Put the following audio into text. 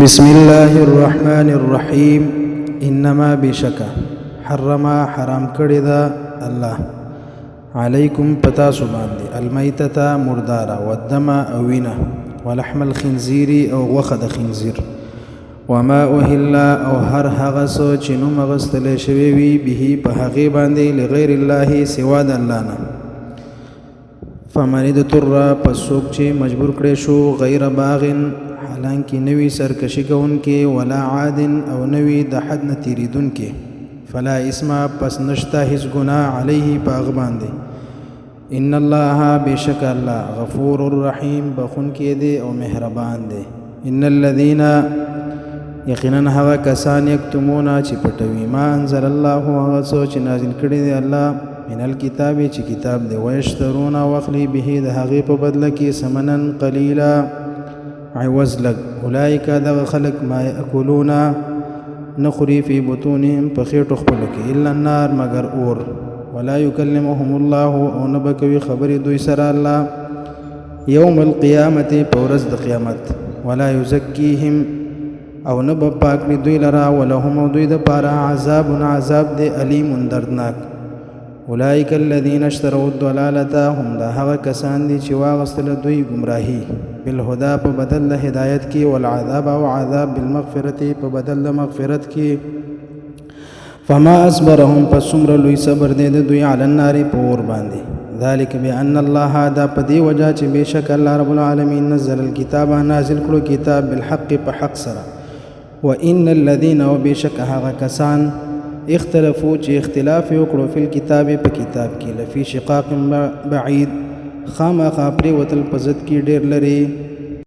بسم الله الرحمن الرحیم. انما بشکا حرما حرام کړی دا الله علیکم پتا سو باندې المیتتا مردارا والدم او وینه ولحم الخنزیر او غوخه د خنزیر وما اوهل او هر هغه څه چې نوم غستل شوی وي به په هغه باندې لغیر الله سوا د الله نه فمن اضطر پسوک چې مجبور کړي شو غیر باغن حالانکه نوی سرکشی کوونکې ولا عاد او نوی د حد نه تیریدونکې فلا اسم پس نشته هیڅ ګناه علیه په هغه باندې ان الله بشک الله غفور الرحیم بخونکې دی او مهربان دی. ان الذين یقینا هغه کسان یکتمون چې پټوي ما انزل الله هغه څه چې نازل کړي دی الله من الكتاب چې کتاب دی ويشترون واخلي به د هغې په بدله کې ثمنا قلیلا عوض لگ اولئک دغه خلق ما یاکلون نخری فی بطونهم په خېټو خپلو کې الا النار مگر اور ولا یکلمهم الله او نه به کوي خبرې دوی سره الله یوم القیامت په ورځ د قیامت ولا یزکیهم او نه به پاک کړي دوی لره ولهم او دوی دپاره عذاب دی علیم دردناک. اولئک الذین اشتروا الضلالة هم دا هغه کسان دي چې واغستله دوی گمراهي بالهدى په بدل د هدایت کې والعذاب او عذاب بالمغفرت په بدل د مغفرت کې فما اصبرهم پس څومره لوی صبر دی د دوی علی النار په اور باندې ذلک بان الله دا په دې وجه چې بېشک الله رب العالمین نزل الکتاب نازل کړو کتاب بالحق په حق سره وان الذین او بېشک هغه کسان اختلافو چې اختلاف وکړو فی الکتاب په کتاب کې لفی شقاق بعید خامخا پرېوتل په ضد کې ډېر لري